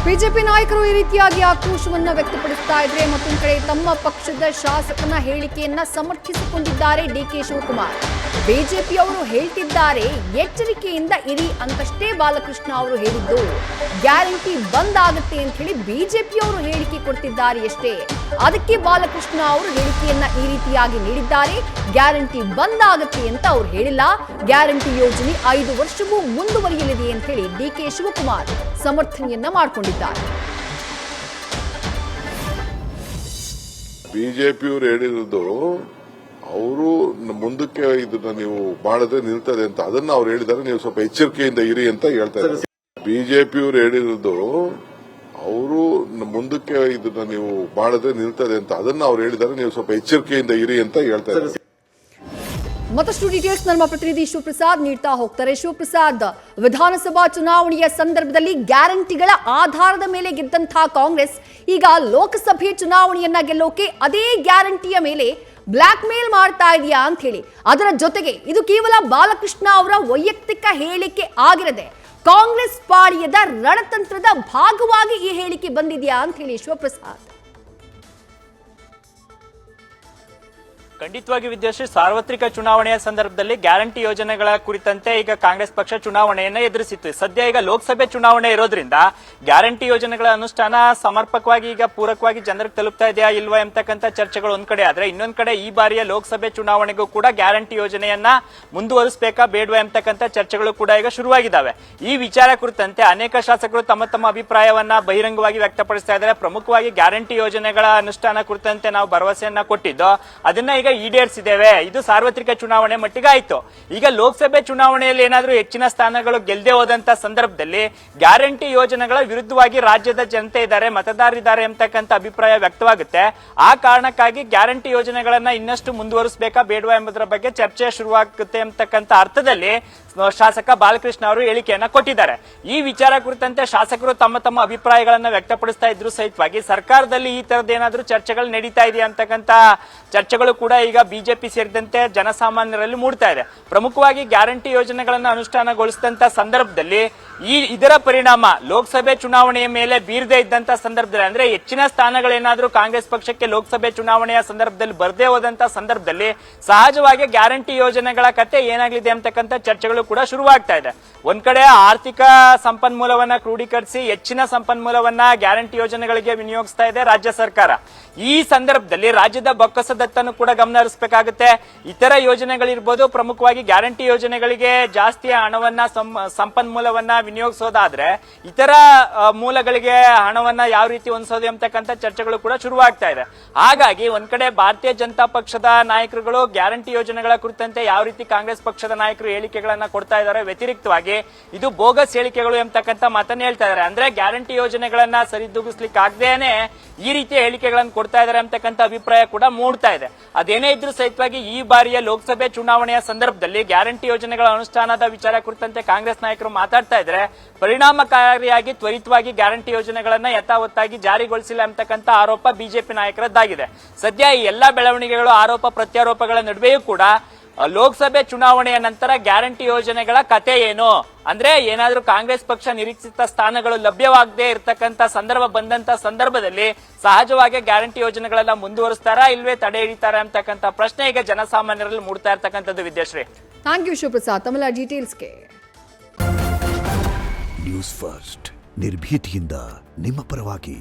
BJP ನಾಯಕರು ಈ ರೀತಿಯಾಗಿ ಆಕ್ರೋಶವನ್ನ ವ್ಯಕ್ತಪಡಿಸ್ತಾ ಇದ್ರೆ ಮತ್ತೊಂದು ಕಡೆ ತಮ್ಮ ಪಕ್ಷದ ಶಾಸಕನ ಹೇಳಿಕೆಯನ್ನ ಸಮರ್ಥಿಸಿಕೊಂಡಿದ್ದಾರೆ ಡಿಕೆ ಶಿವಕುಮಾರ್. ಬಿಜೆಪಿಯವರು ಹೇಳ್ತಿದ್ದಾರೆ ಎಚ್ಚರಿಕೆಯಿಂದ ಇರಿ ಅಂತಷ್ಟೇ ಬಾಲಕೃಷ್ಣ ಅವರು ಹೇಳಿದ್ದು. ಗ್ಯಾರಂಟಿ ಬಂದ್ ಆಗುತ್ತೆ ಅಂತ ಹೇಳಿ ಬಿಜೆಪಿಯವರು ಹೇಳಿಕೆ ಕೊಡ್ತಿದ್ದಾರೆ ಅಷ್ಟೇ. ಅದಕ್ಕೆ ಬಾಲಕೃಷ್ಣ ಅವರು ಹೇಳಿಕೆಯನ್ನ ಈ ರೀತಿಯಾಗಿ ನೀಡಿದ್ದಾರೆ. ಗ್ಯಾರಂಟಿ ಬಂದ್ ಆಗುತ್ತೆ ಅಂತ ಅವರು ಹೇಳಿಲ್ಲ. ಗ್ಯಾರಂಟಿ ಯೋಜನೆ 5 ವರ್ಷವೂ ಮುಂದುವರಿಯಲಿದೆ ಅಂತ ಹೇಳಿ ಡಿಕೆ ಶಿವಕುಮಾರ್ ಸಮರ್ಥನೆಯನ್ನ ಮಾಡಿಕೊಂಡಿದ್ದಾರೆ. ಬಿಜೆಪಿಯವರು ಹೇಳಿರೋದು ಅವರು ಮುಂದಕ್ಕೆ ಇದನ್ನ ನೀವು ಮಾಡಿದ್ರೆ ನಿಲ್ತದೆ ಅಂತ, ಅದನ್ನ ಅವ್ರು ಹೇಳಿದ್ದಾರೆ. ನೀವು ಸ್ವಲ್ಪ ಎಚ್ಚರಿಕೆಯಿಂದ ಇರಿ ಅಂತ ಹೇಳ್ತಾ ಇದ್ದಾರೆ. ಬಿಜೆಪಿಯವರು ಹೇಳಿರೋದು ಅವರು ಮುಂದಕ್ಕೆ ಇದನ್ನ ನೀವು ಮಾಡಿದ್ರೆ ನಿಲ್ತದೆ ಅಂತ, ಅದನ್ನ ಅವ್ರು ಹೇಳಿದ್ದಾರೆ. ನೀವು ಸ್ವಲ್ಪ ಎಚ್ಚರಿಕೆಯಿಂದ ಇರಿ ಅಂತ ಹೇಳ್ತಾ ಇದ್ದಾರೆ. ಮತ್ತಷ್ಟು ಡೀಟೇಲ್ಸ್ ನಮ್ಮ ಪ್ರತಿನಿಧಿ ಶಿವಪ್ರಸಾದ್ ನೀಡ್ತಾ ಹೋಗ್ತಾರೆ. ಶಿವಪ್ರಸಾದ್, ವಿಧಾನಸಭಾ ಚುನಾವಣೆಯ ಸಂದರ್ಭದಲ್ಲಿ ಗ್ಯಾರಂಟಿಗಳ ಆಧಾರದ ಮೇಲೆ ಗೆದ್ದಂತಹ ಕಾಂಗ್ರೆಸ್ ಈಗ ಲೋಕಸಭೆ ಚುನಾವಣೆಯನ್ನ ಗೆಲ್ಲೋಕೆ ಅದೇ ಗ್ಯಾರಂಟಿಯ ಮೇಲೆ ಬ್ಲಾಕ್ ಮೇಲ್ ಮಾಡ್ತಾ ಇದೆಯಾ ಅಂತ ಹೇಳಿ, ಅದರ ಜೊತೆಗೆ ಇದು ಕೇವಲ ಬಾಲಕೃಷ್ಣ ಅವರ ವೈಯಕ್ತಿಕ ಹೇಳಿಕೆ ಆಗಿರದೆ ಕಾಂಗ್ರೆಸ್ ಪಾಳ್ಯದ ರಣತಂತ್ರದ ಭಾಗವಾಗಿ ಈ ಹೇಳಿಕೆ ಬಂದಿದೆಯಾ ಅಂತ ಹೇಳಿ ಶಿವಪ್ರಸಾದ್. ಖಂಡಿತವಾಗಿ ವಿದ್ಯಾಶ್ರೀ, ಸಾರ್ವತ್ರಿಕ ಚುನಾವಣೆಯ ಸಂದರ್ಭದಲ್ಲಿ ಗ್ಯಾರಂಟಿ ಯೋಜನೆಗಳ ಕುರಿತಂತೆ ಈಗ ಕಾಂಗ್ರೆಸ್ ಪಕ್ಷ ಚುನಾವಣೆಯನ್ನ ಎದುರಿಸಿತ್ತು. ಸದ್ಯ ಈಗ ಲೋಕಸಭೆ ಚುನಾವಣೆ ಇರೋದ್ರಿಂದ ಗ್ಯಾರಂಟಿ ಯೋಜನೆಗಳ ಅನುಷ್ಠಾನ ಸಮರ್ಪಕವಾಗಿ ಈಗ ಪೂರಕವಾಗಿ ಜನರಿಗೆ ತಲುಪ್ತಾ ಇದೆಯಾ ಇಲ್ವಾ ಎಂಬತಕ್ಕಂಥ ಚರ್ಚೆಗಳು ಒಂದ್ ಕಡೆ ಆದ್ರೆ, ಇನ್ನೊಂದ್ ಕಡೆ ಈ ಬಾರಿಯ ಲೋಕಸಭೆ ಚುನಾವಣೆಗೂ ಕೂಡ ಗ್ಯಾರಂಟಿ ಯೋಜನೆಯನ್ನ ಮುಂದುವರಿಸಬೇಕಾ ಬೇಡವಾ ಎಂಬತಕ್ಕಂಥ ಚರ್ಚೆಗಳು ಕೂಡ ಈಗ ಶುರುವಾಗಿದ್ದಾವೆ. ಈ ವಿಚಾರ ಕುರಿತಂತೆ ಅನೇಕ ಶಾಸಕರು ತಮ್ಮ ತಮ್ಮ ಅಭಿಪ್ರಾಯವನ್ನ ಬಹಿರಂಗವಾಗಿ ವ್ಯಕ್ತಪಡಿಸ್ತಾ ಇದ್ದಾರೆ. ಪ್ರಮುಖವಾಗಿ ಗ್ಯಾರಂಟಿ ಯೋಜನೆಗಳ ಅನುಷ್ಠಾನ ಕುರಿತಂತೆ ನಾವು ಭರವಸೆಯನ್ನ ಕೊಟ್ಟಿದ್ದು, ಅದನ್ನ ಈಗ ಈಡೇರಿಸಿದ್ದೇವೆ. ಇದು ಸಾರ್ವತ್ರಿಕ ಚುನಾವಣೆ ಮಟ್ಟಿಗೆ ಆಯ್ತು. ಈಗ ಲೋಕಸಭೆ ಚುನಾವಣೆಯಲ್ಲಿ ಏನಾದ್ರೂ ಹೆಚ್ಚಿನ ಸ್ಥಾನಗಳು ಗೆಲ್ಲದೆ ಹೋದಂತ ಸಂದರ್ಭದಲ್ಲಿ ಗ್ಯಾರಂಟಿ ಯೋಜನೆಗಳ ವಿರುದ್ಧವಾಗಿ ರಾಜ್ಯದ ಜನತೆ ಇದ್ದಾರೆ, ಮತದಾರರಿದ್ದಾರೆ ಎಂಬತಕ್ಕಂಥ ಅಭಿಪ್ರಾಯ ವ್ಯಕ್ತವಾಗುತ್ತೆ. ಆ ಕಾರಣಕ್ಕಾಗಿ ಗ್ಯಾರಂಟಿ ಯೋಜನೆಗಳನ್ನ ಇನ್ನಷ್ಟು ಮುಂದುವರಿಸಬೇಕಾ ಬೇಡವಾ ಎಂಬುದರ ಬಗ್ಗೆ ಚರ್ಚೆ ಶುರುವಾಗುತ್ತೆ ಎಂಬತಕ್ಕಂಥ ಅರ್ಥದಲ್ಲಿ ಶಾಸಕ ಬಾಲಕೃಷ್ಣ ಅವರು ಹೇಳಿಕೆಯನ್ನ ಕೊಟ್ಟಿದ್ದಾರೆ. ಈ ವಿಚಾರ ಕುರಿತಂತೆ ಶಾಸಕರು ತಮ್ಮ ತಮ್ಮ ಅಭಿಪ್ರಾಯಗಳನ್ನ ವ್ಯಕ್ತಪಡಿಸ್ತಾ ಇದ್ರು ಸಹಿತವಾಗಿ ಸರ್ಕಾರದಲ್ಲಿ ಈ ತರದ್ದೇನಾದ್ರೂ ಚರ್ಚೆಗಳು ನಡೀತಾ ಇದೆಯಾ ಅಂತಕ್ಕಂಥ ಚರ್ಚೆಗಳು ಕೂಡ ಈಗ ಬಿಜೆಪಿ ಸೇರಿದಂತೆ ಜನಸಾಮಾನ್ಯರಲ್ಲಿ ಮೂಡ್ತಾ ಇದೆ. ಪ್ರಮುಖವಾಗಿ ಗ್ಯಾರಂಟಿ ಯೋಜನೆಗಳನ್ನು ಅನುಷ್ಠಾನಗೊಳಿಸಿದಂತ ಸಂದರ್ಭದಲ್ಲಿ ಇದರ ಪರಿಣಾಮ ಲೋಕಸಭೆ ಚುನಾವಣೆಯ ಮೇಲೆ ಬೀರದೇ ಇದ್ದಂತ ಸಂದರ್ಭದಲ್ಲಿ, ಅಂದ್ರೆ ಹೆಚ್ಚಿನ ಸ್ಥಾನಗಳೇನಾದ್ರೂ ಕಾಂಗ್ರೆಸ್ ಪಕ್ಷಕ್ಕೆ ಲೋಕಸಭೆ ಚುನಾವಣೆಯ ಸಂದರ್ಭದಲ್ಲಿ ಬರದೇ ಹೋದಂತ ಸಂದರ್ಭದಲ್ಲಿ ಸಹಜವಾಗಿ ಗ್ಯಾರಂಟಿ ಯೋಜನೆಗಳ ಕತೆ ಏನಾಗಲಿದೆ ಅಂತಕ್ಕಂಥ ಚರ್ಚೆಗಳು ಕೂಡ ಶುರುವಾಗ್ತಾ ಇದೆ. ಒಂದ್ ಕಡೆ ಆರ್ಥಿಕ ಸಂಪನ್ಮೂಲವನ್ನ ಕ್ರೋಢೀಕರಿಸಿ ಹೆಚ್ಚಿನ ಸಂಪನ್ಮೂಲವನ್ನ ಗ್ಯಾರಂಟಿ ಯೋಜನೆಗಳಿಗೆ ವಿನಿಯೋಗಿಸ್ತಾ ಇದೆ ರಾಜ್ಯ ಸರ್ಕಾರ. ಈ ಸಂದರ್ಭದಲ್ಲಿ ರಾಜ್ಯದ ಬೊಕ್ಕಸದತ್ತನ್ನು ಕೂಡ ಗಮನ ಹರಿಸಬೇಕಾಗುತ್ತೆ. ಇತರ ಯೋಜನೆಗಳಿರ್ಬೋದು, ಪ್ರಮುಖವಾಗಿ ಗ್ಯಾರಂಟಿ ಯೋಜನೆಗಳಿಗೆ ಜಾಸ್ತಿ ಹಣವನ್ನ ಸಂಪನ್ಮೂಲವನ್ನ ವಿನಿಯೋಗಿಸೋದಾದ್ರೆ ಇತರ ಮೂಲಗಳಿಗೆ ಹಣವನ್ನ ಯಾವ ರೀತಿ ಹೊಂದಿಸೋದು ಎಂಬತಕ್ಕಂಥ ಚರ್ಚೆಗಳು ಕೂಡ ಶುರುವಾಗ್ತಾ ಇದೆ. ಹಾಗಾಗಿ ಒಂದ್ ಕಡೆ ಭಾರತೀಯ ಜನತಾ ಪಕ್ಷದ ನಾಯಕರುಗಳು ಗ್ಯಾರಂಟಿ ಯೋಜನೆಗಳ ಕುರಿತಂತೆ ಯಾವ ರೀತಿ ಕಾಂಗ್ರೆಸ್ ಪಕ್ಷದ ನಾಯಕರು ಹೇಳಿಕೆಗಳನ್ನ ಕೊಡ್ತಾ ಇದ್ದಾರೆ, ವ್ಯತಿರಿಕ್ತವಾಗಿ ಇದು ಬೋಗಸ್ ಹೇಳಿಕೆಗಳು ಎಂಬತಕ್ಕಂಥ ಮಾತನ್ನ ಹೇಳ್ತಾ ಇದ್ದಾರೆ. ಅಂದ್ರೆ ಗ್ಯಾರಂಟಿ ಯೋಜನೆಗಳನ್ನ ಸರಿದೂಗಿಸ್ಲಿಕ್ಕೆ ಆಗದೇನೆ ಈ ರೀತಿಯ ಹೇಳಿಕೆಗಳನ್ನು ಕೊಡ್ತಾ ಇದ್ದಾರೆ ಅಂತಕ್ಕಂಥ ಅಭಿಪ್ರಾಯ ಕೂಡ ಮೂಡ್ತಾ ಇದೆ. ಅದೇನೇ ಇದ್ರೂ ಸಹಿತವಾಗಿ ಈ ಬಾರಿಯ ಲೋಕಸಭೆ ಚುನಾವಣೆಯ ಸಂದರ್ಭದಲ್ಲಿ ಗ್ಯಾರಂಟಿ ಯೋಜನೆಗಳ ಅನುಷ್ಠಾನದ ವಿಚಾರ ಕುರಿತಂತೆ ಕಾಂಗ್ರೆಸ್ ನಾಯಕರು ಮಾತಾಡ್ತಾ ಇದ್ರೆ ಪರಿಣಾಮಕಾರಿಯಾಗಿ ತ್ವರಿತವಾಗಿ ಗ್ಯಾರಂಟಿ ಯೋಜನೆಗಳನ್ನ ಯಥಾವತ್ತಾಗಿ ಜಾರಿಗೊಳಿಸಿಲ್ಲ ಅಂತಕ್ಕಂಥ ಆರೋಪ ಬಿಜೆಪಿ ನಾಯಕರದ್ದಾಗಿದೆ. ಸದ್ಯ ಈ ಎಲ್ಲಾ ಬೆಳವಣಿಗೆಗಳು, ಆರೋಪ ಪ್ರತ್ಯಾರೋಪಗಳ ನಡುವೆಯೂ ಕೂಡ ಲೋಕಸಭೆ ಚುನಾವಣೆಯ ನಂತರ ಗ್ಯಾರಂಟಿ ಯೋಜನೆಗಳ ಕತೆ ಏನು, ಅಂದ್ರೆ ಏನಾದ್ರೂ ಕಾಂಗ್ರೆಸ್ ಪಕ್ಷ ನಿರೀಕ್ಷಿತ ಸ್ಥಾನಗಳು ಲಭ್ಯವಾಗದೇ ಇರತಕ್ಕಂತ ಸಂದರ್ಭ ಬಂದಂತ ಸಂದರ್ಭದಲ್ಲಿ ಸಹಜವಾಗಿ ಗ್ಯಾರಂಟಿ ಯೋಜನೆಗಳೆಲ್ಲ ಮುಂದುವರಿಸ್ತಾರಾ ಇಲ್ವೇ ತಡೆ ಹಿಡಿತಾರಾ ಅಂತಕ್ಕಂಥ ಪ್ರಶ್ನೆ ಈಗ ಜನಸಾಮಾನ್ಯರಲ್ಲಿ ಮೂಡ್ತಾ ಇರ್ತಕ್ಕಂಥದ್ದು. ವಿದ್ಯಾಶ್ರೀ, ಥ್ಯಾಂಕ್ ಯು ಶಿವಪ್ರಸಾದ್ ತಮ್ಮ ಡೀಟೇಲ್ಸ್ಗೆ. ನ್ಯೂಸ್ ಫಸ್ಟ್ ನಿರ್ಭೀತಿಯಿಂದ ನಿಮ್ಮ ಪರವಾಗಿ.